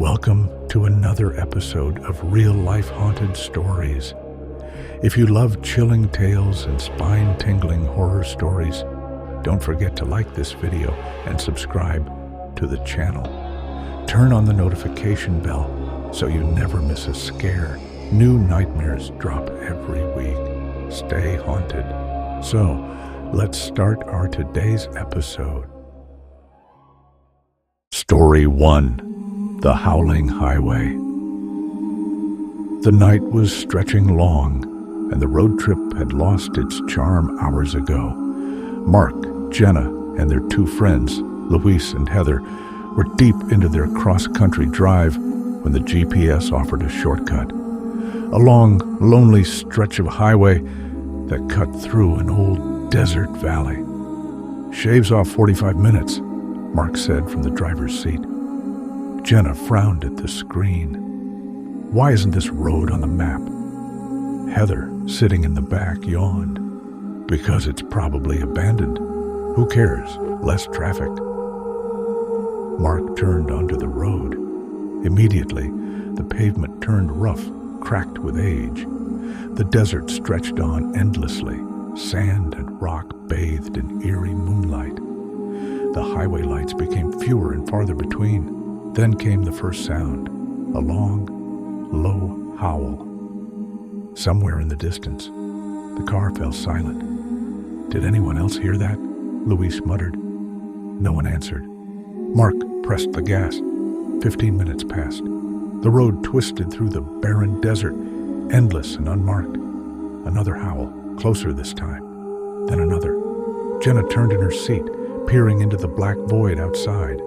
Welcome to another episode of real-life haunted stories. If you love chilling tales and spine-tingling horror stories, don't forget to like this video and subscribe to the channel. Turn on the notification bell so you never miss a scare. New nightmares drop every week. Stay haunted. So, let's start our today's episode. Story 1. The Howling Highway. The night was stretching long, and the road trip had lost its charm hours ago. Mark, Jenna, and their two friends, Luis and Heather, were deep into their cross-country drive when the GPS offered a shortcut. A long, lonely stretch of highway that cut through an old desert valley. "Shaves off 45 minutes, Mark said from the driver's seat. Jenna frowned at the screen. Why isn't this road on the map? Heather, sitting in the back, yawned. Because it's probably abandoned. Who cares? Less traffic. Mark turned onto the road. Immediately, the pavement turned rough, cracked with age. The desert stretched on endlessly, sand and rock bathed in eerie moonlight. The highway lights became fewer and farther between. Then came the first sound, a long, low howl. Somewhere in the distance, the car fell silent. Did anyone else hear that? Luis muttered. No one answered. Mark pressed the gas. 15 minutes passed. The road twisted through the barren desert, endless and unmarked. Another howl, closer this time. Then another. Jenna turned in her seat, peering into the black void outside.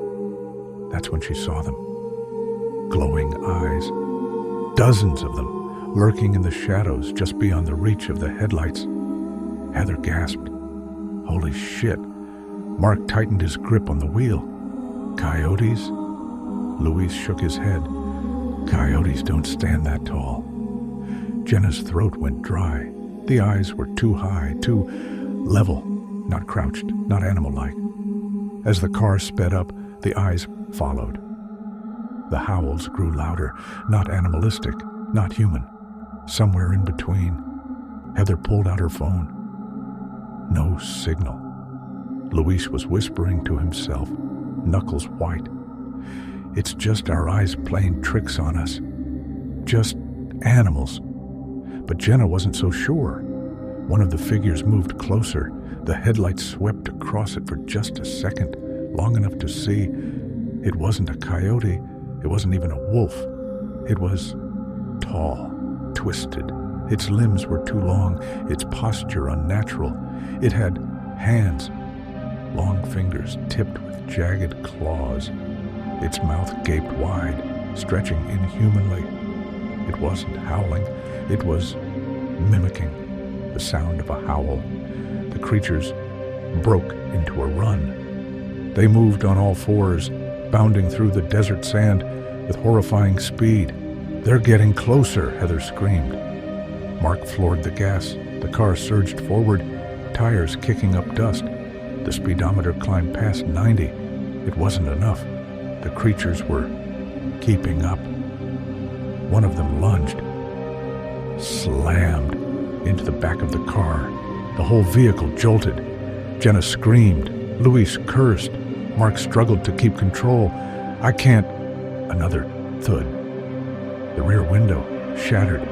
That's when she saw them. Glowing eyes. Dozens of them, lurking in the shadows just beyond the reach of the headlights. Heather gasped. Holy shit. Mark tightened his grip on the wheel. Coyotes? Luis shook his head. Coyotes don't stand that tall. Jenna's throat went dry. The eyes were too high, too level, not crouched, not animal-like. As the car sped up, the eyes followed. The howls grew louder, not animalistic, not human, somewhere in between. Heather pulled out her phone. No signal. Luis was whispering to himself, knuckles white. It's just our eyes playing tricks on us. Just animals. But Jenna wasn't so sure. One of the figures moved closer. The headlights swept across it for just a second, long enough to see. It wasn't a coyote. It wasn't even a wolf. It was tall, twisted. Its limbs were too long, its posture unnatural. It had hands, long fingers tipped with jagged claws. Its mouth gaped wide, stretching inhumanly. It wasn't howling. It was mimicking the sound of a howl. The creatures broke into a run. They moved on all fours, bounding through the desert sand with horrifying speed. They're getting closer, Heather screamed. Mark floored the gas. The car surged forward, tires kicking up dust. The speedometer climbed past 90. It wasn't enough. The creatures were keeping up. One of them lunged, slammed into the back of the car. The whole vehicle jolted. Jenna screamed. Luis cursed. Mark struggled to keep control. I can't. Another thud. The rear window shattered.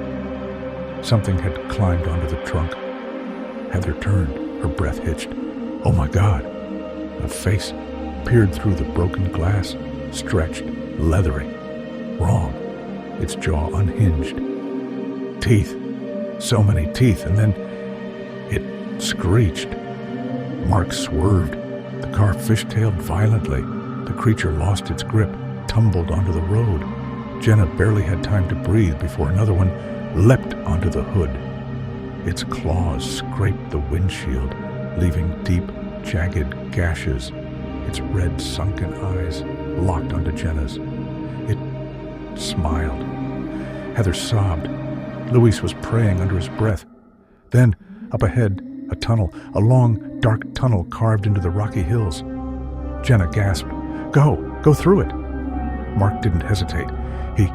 Something had climbed onto the trunk. Heather turned. Her breath hitched. Oh my God. A face peered through the broken glass, stretched, leathery. Wrong. Its jaw unhinged. Teeth. So many teeth, and then it screeched. Mark swerved. The car fishtailed violently. The creature lost its grip, tumbled onto the road. Jenna barely had time to breathe before another one leapt onto the hood. Its claws scraped the windshield, leaving deep, jagged gashes. Its red, sunken eyes locked onto Jenna's. It smiled. Heather sobbed. Luis was praying under his breath. Then, up ahead, a tunnel, a long, dark tunnel carved into the rocky hills. Jenna gasped. Go through it. Mark didn't hesitate. He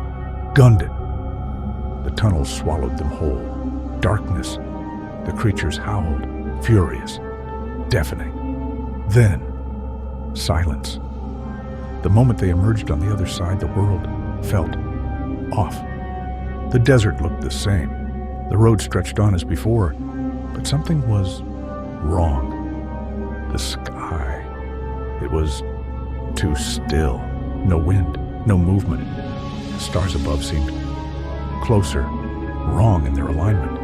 gunned it. The tunnel swallowed them whole. Darkness. The creatures howled, furious, deafening. Then, silence. The moment they emerged on the other side, the world felt off. The desert looked the same. The road stretched on as before, but something was wrong. The sky. It was too still. No wind, no movement. The stars above seemed closer, wrong in their alignment.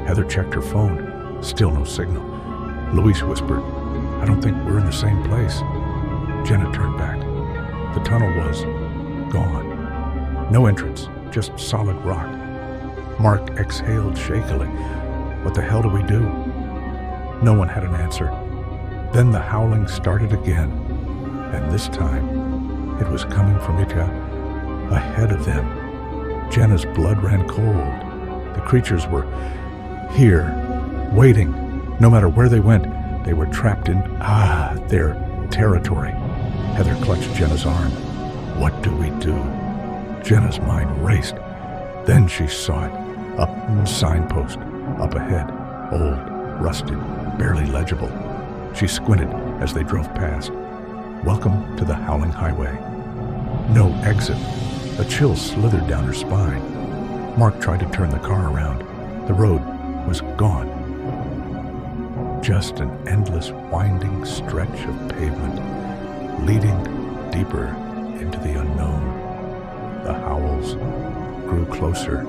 Heather checked her phone. Still no signal. Louise whispered, "I don't think we're in the same place." Jenna turned back. The tunnel was gone. No entrance, just solid rock. Mark exhaled shakily. What the hell do we do? No one had an answer. Then the howling started again, and this time it was coming from ahead of them. Jenna's blood ran cold. The creatures were here, waiting. No matter where they went, they were trapped in their territory. Heather clutched Jenna's arm. What do we do? Jenna's mind raced. Then she saw it. A signpost, up ahead, old, rusted, barely legible. She squinted as they drove past. Welcome to the Howling Highway. No exit. A chill slithered down her spine. Mark tried to turn the car around. The road was gone. Just an endless winding stretch of pavement, leading deeper into the unknown. The howls grew closer.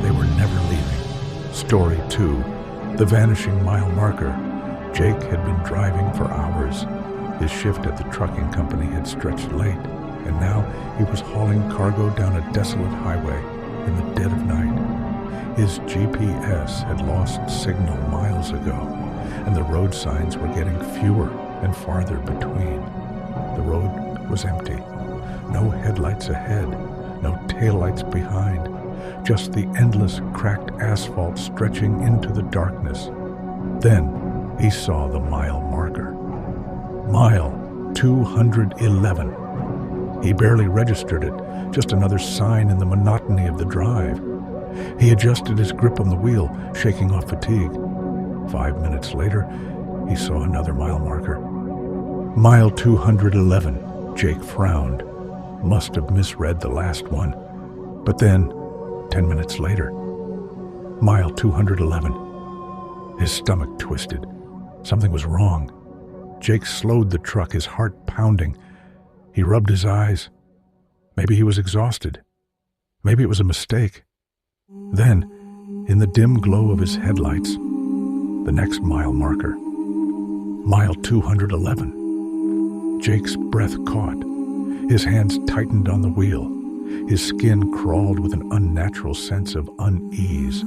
They were never leaving. Story 2. The vanishing mile marker. Jake had been driving for hours. His shift at the trucking company had stretched late, and now he was hauling cargo down a desolate highway in the dead of night. His GPS had lost signal miles ago, and the road signs were getting fewer and farther between. The road was empty. No headlights ahead, no taillights behind, just the endless cracked asphalt stretching into the darkness. Then he saw the mile marker. Mile 211. He barely registered it, just another sign in the monotony of the drive. He adjusted his grip on the wheel, shaking off fatigue. 5 minutes later, he saw another mile marker. Mile 211. Jake frowned. Must have misread the last one. But then, 10 minutes later, mile 211. His stomach twisted. Something was wrong. Jake slowed the truck, his heart pounding. He rubbed his eyes. Maybe he was exhausted. Maybe it was a mistake. Then, in the dim glow of his headlights, the next mile marker. Mile 211. Jake's breath caught. His hands tightened on the wheel. His skin crawled with an unnatural sense of unease.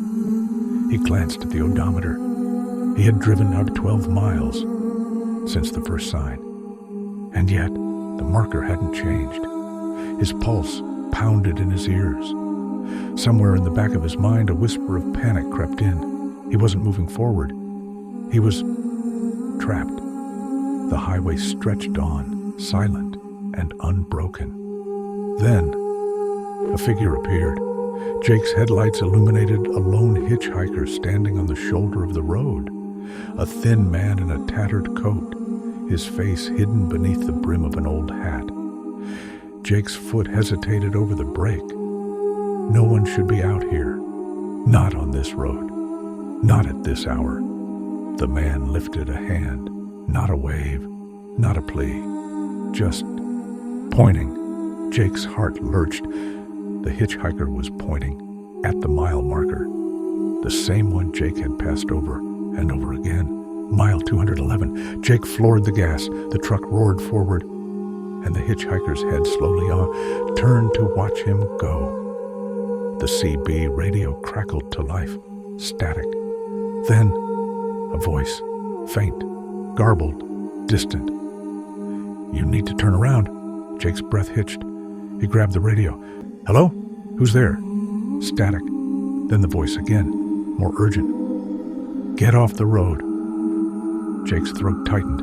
He glanced at the odometer. He had driven out 12 miles since the first sign. And yet, the marker hadn't changed. His pulse pounded in his ears. Somewhere in the back of his mind, a whisper of panic crept in. He wasn't moving forward. He was trapped. The highway stretched on, silent and unbroken. Then, a figure appeared. Jake's headlights illuminated a lone hitchhiker standing on the shoulder of the road. A thin man in a tattered coat, his face hidden beneath the brim of an old hat. Jake's foot hesitated over the brake. No one should be out here. Not on this road. Not at this hour. The man lifted a hand. Not a wave. Not a plea. Just pointing. Jake's heart lurched. The hitchhiker was pointing at the mile marker. The same one Jake had passed over and over again. Mile 211. Jake floored the gas. The truck roared forward, and the hitchhiker's head slowly turned to watch him go. The CB radio crackled to life, static. Then, a voice, faint, garbled, distant. "You need to turn around." Jake's breath hitched. He grabbed the radio. "Hello? Who's there?" Static. Then the voice again, more urgent. "Get off the road." Jake's throat tightened.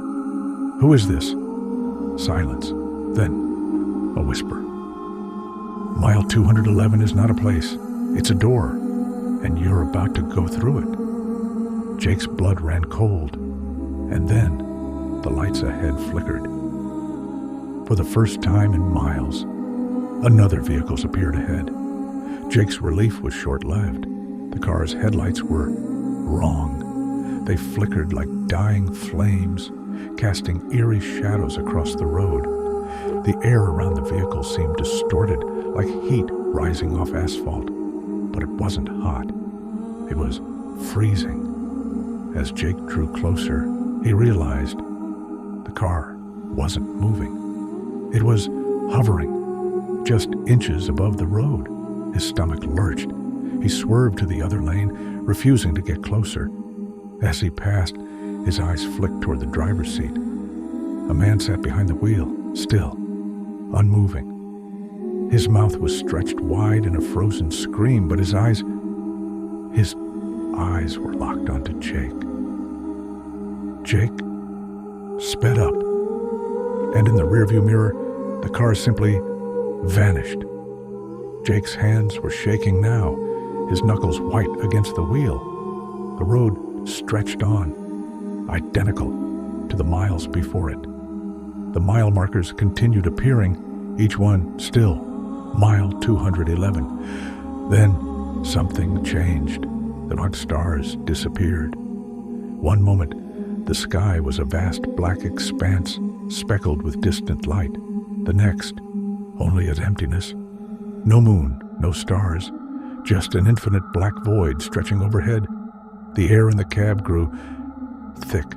"Who is this?" Silence. Then, A whisper. Mile 211 is not a place. It's a door, and you're about to go through it. Jake's blood ran cold, and then the lights ahead flickered. For the first time in miles, another vehicle appeared ahead. Jake's relief was short-lived. The car's headlights were wrong. They flickered like dying flames, casting eerie shadows across the road. The air around the vehicle seemed distorted, like heat rising off asphalt. But it wasn't hot. It was freezing. As Jake drew closer, he realized the car wasn't moving. It was hovering, just inches above the road. His stomach lurched. He swerved to the other lane, refusing to get closer. As he passed, his eyes flicked toward the driver's seat. A man sat behind the wheel, still, unmoving. His mouth was stretched wide in a frozen scream, but his eyes were locked onto Jake. Jake sped up, and in the rearview mirror, the car simply vanished. Jake's hands were shaking now, his knuckles white against the wheel. The road stretched on, identical to the miles before it. The mile markers continued appearing, each one still mile 211. Then something changed. The dark stars disappeared. One moment, the sky was a vast black expanse, speckled with distant light. The next, only as emptiness. No moon, no stars, just an infinite black void stretching overhead. The air in the cab grew thick,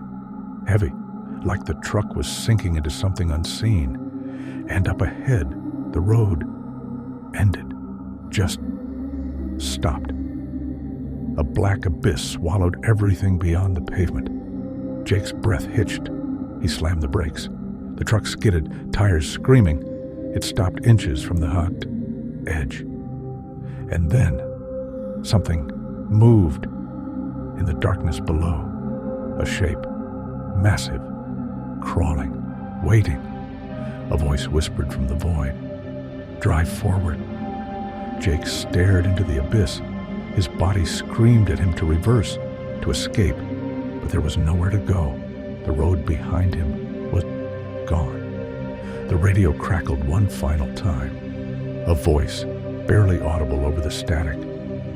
heavy, like the truck was sinking into something unseen. And up ahead, the road ended, just stopped. A black abyss swallowed everything beyond the pavement. Jake's breath hitched. He slammed the brakes. The truck skidded, tires screaming. It stopped inches from the hot edge. And then something moved in the darkness below. A shape, massive, crawling, waiting. A voice whispered from the void, "Drive forward." Jake stared into the abyss. His body screamed at him to reverse, to escape, but there was nowhere to go. The road behind him was gone. The radio crackled one final time. A voice, barely audible over the static,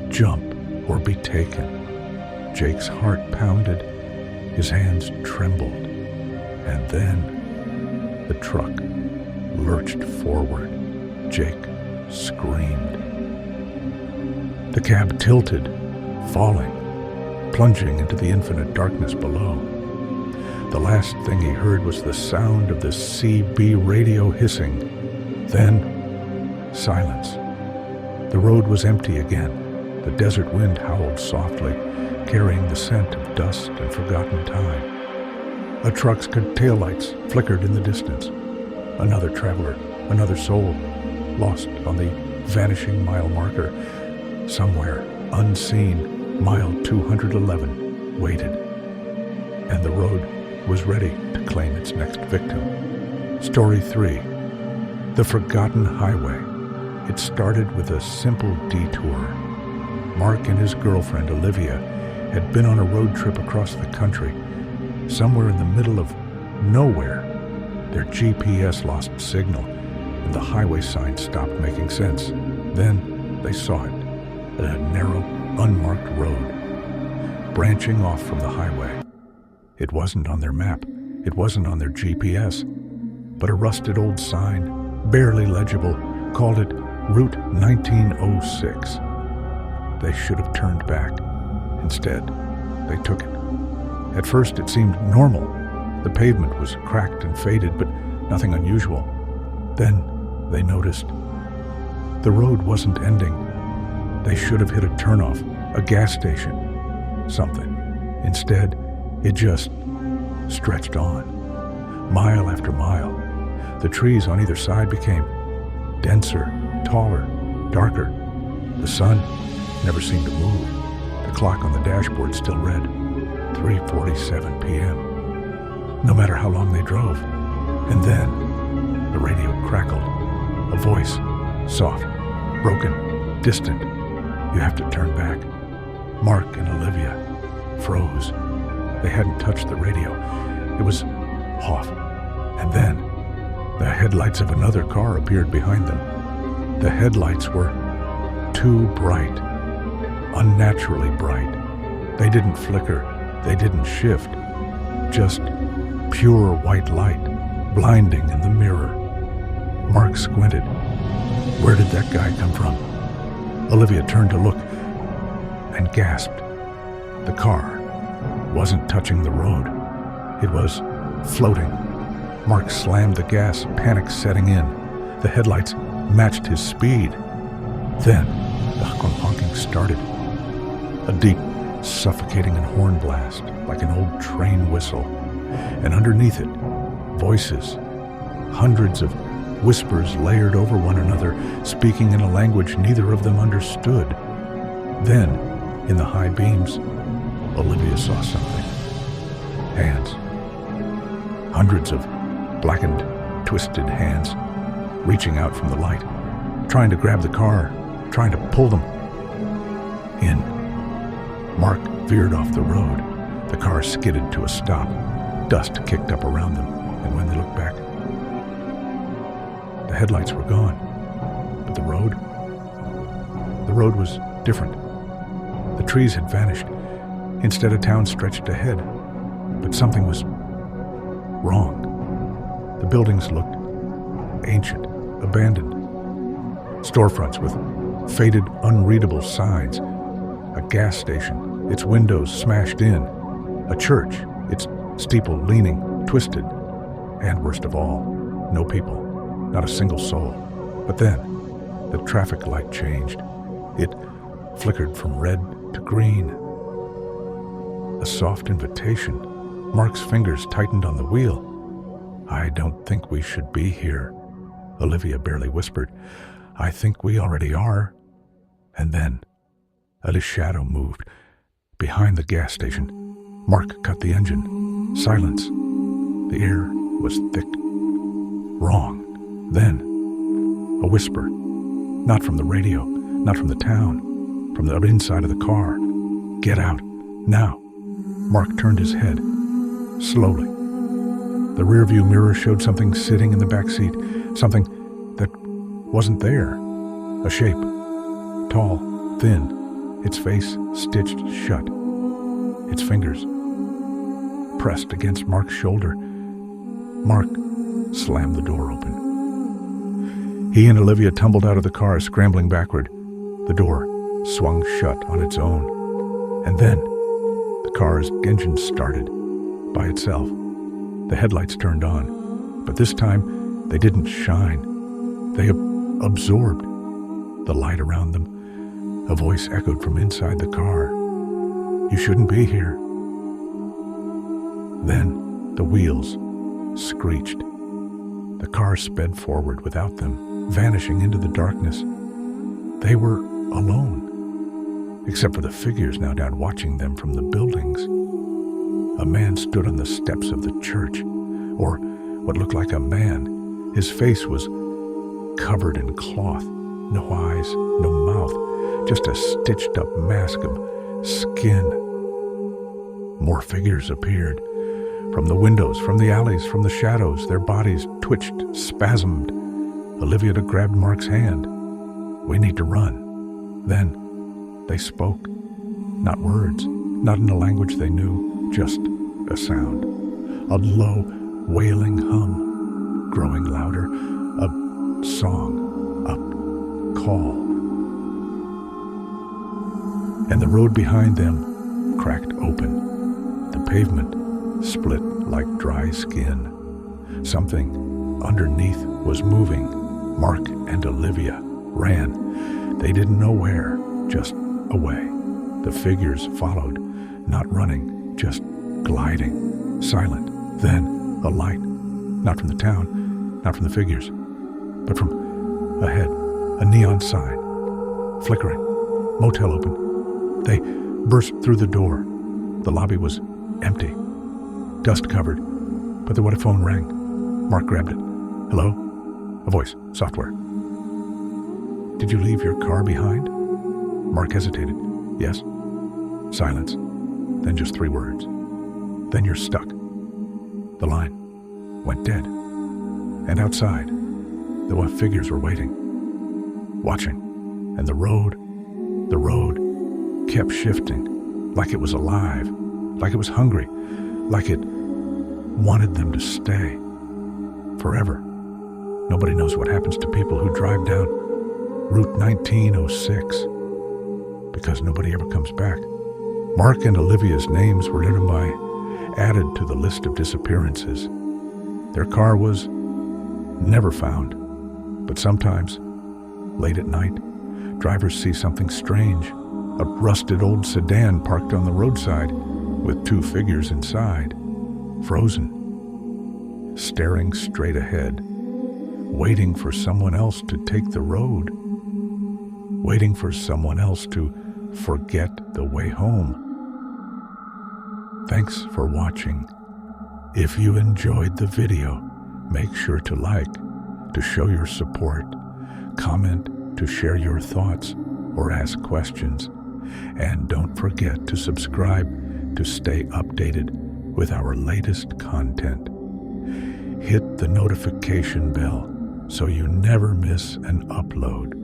"Jump or be taken." Jake's heart pounded, his hands trembled, and then the truck lurched forward. Jake screamed. The cab tilted, falling, plunging into the infinite darkness below. The last thing he heard was the sound of the CB radio hissing. Then, silence. The road was empty again. The desert wind howled softly, carrying the scent of dust and forgotten time. A truck's taillights flickered in the distance. Another traveler, another soul, lost on the vanishing mile marker. Somewhere, unseen, mile 211 waited. And the road was ready to claim its next victim. Story 3. The Forgotten Highway. It started with a simple detour. Mark and his girlfriend, Olivia, had been on a road trip across the country. Somewhere in the middle of nowhere, their GPS lost signal, and the highway sign stopped making sense. Then they saw it, a narrow, unmarked road, branching off from the highway. It wasn't on their map, it wasn't on their GPS, but a rusted old sign, barely legible, called it Route 1906. They should have turned back. Instead, they took it. At first, it seemed normal. The pavement was cracked and faded, but nothing unusual. Then they noticed the road wasn't ending. They should have hit a turnoff, a gas station, something. Instead, it just stretched on, mile after mile. The trees on either side became denser, taller, darker. The sun never seemed to move. The clock on the dashboard still read 3:47 p.m. No matter how long they drove. And then the radio crackled. A voice, soft, broken, distant. You have to turn back. Mark and Olivia froze. They hadn't touched the radio. It was off. And then the headlights of another car appeared behind them. The headlights were too bright, unnaturally bright. They didn't flicker. They didn't shift. Just pure white light, blinding in the mirror. Mark squinted. Where did that guy come from? Olivia turned to look and gasped. The car wasn't touching the road. It was floating. Mark slammed the gas, panic setting in. The headlights matched his speed. Then the honking started. A deep, suffocating and horn blast, like an old train whistle. And underneath it, voices, hundreds of whispers layered over one another, speaking in a language neither of them understood. Then, in the high beams, Olivia saw something. Hands. Hundreds of blackened, twisted hands, reaching out from the light, trying to grab the car, trying to pull them in. Mark veered off the road. The car skidded to a stop. Dust kicked up around them, and when they looked back, the headlights were gone. But the road was different. The trees had vanished. Instead, a town stretched ahead. But something was wrong. The buildings looked ancient, abandoned. Storefronts with faded, unreadable signs. A gas station, its windows smashed in. A church, its steeple leaning, twisted. And worst of all, no people, not a single soul. But then, the traffic light changed. It flickered from red to green. A soft invitation. Mark's fingers tightened on the wheel. I don't think we should be here, Olivia barely whispered. I think we already are. And then, a shadow moved. Behind the gas station, Mark cut the engine. Silence. The air was thick. Wrong. Then, a whisper. Not from the radio, not from the town, from the inside of the car. Get out. Now. Mark turned his head. Slowly. The rearview mirror showed something sitting in the back seat. Something that wasn't there. A shape. Tall, thin. Its face stitched shut. Its fingers pressed against Mark's shoulder. Mark slammed the door open. He and Olivia tumbled out of the car, scrambling backward. The door swung shut on its own. And then, the car's engine started by itself. The headlights turned on, but this time, they didn't shine. They absorbed the light around them. A voice echoed from inside the car. You shouldn't be here. Then, the wheels screeched. The car sped forward without them, vanishing into the darkness. They were alone, except for the figures now down watching them from the buildings. A man stood on the steps of the church, or what looked like a man. His face was covered in cloth, no eyes, no mouth, just a stitched-up mask of skin. More figures appeared. From the windows, from the alleys, from the shadows, their bodies twitched, spasmed. Olivia grabbed Mark's hand. We need to run. Then they spoke. Not words, not in a language they knew, just a sound. A low, wailing hum, growing louder. A song, a call. And the road behind them cracked open. The pavement split like dry skin. Something underneath was moving. Mark and Olivia ran. They didn't know where, just away. The figures followed, not running, just gliding, silent. Then a light, not from the town, not from the figures, but from ahead, a neon sign, flickering, motel open. They burst through the door. The lobby was empty, dust covered, but the phone rang. Mark grabbed it. Hello? A voice, software. Did you leave your car behind? Mark hesitated. Yes. Silence. Then just 3 words. Then you're stuck. The line went dead. And outside, there were figures were waiting, watching. And the road kept shifting, like it was alive, like it was hungry, like it wanted them to stay forever. Nobody knows what happens to people who drive down Route 1906 because nobody ever comes back. Mark and Olivia's names were added to the list of disappearances. Their car was never found, but sometimes, late at night, drivers see something strange. A rusted old sedan parked on the roadside with 2 figures inside, frozen, staring straight ahead, waiting for someone else to take the road, waiting for someone else to forget the way home. Thanks for watching. If you enjoyed the video, make sure to like, to show your support, comment to share your thoughts or ask questions, and don't forget to subscribe to stay updated with our latest content. Hit the notification bell so you never miss an upload.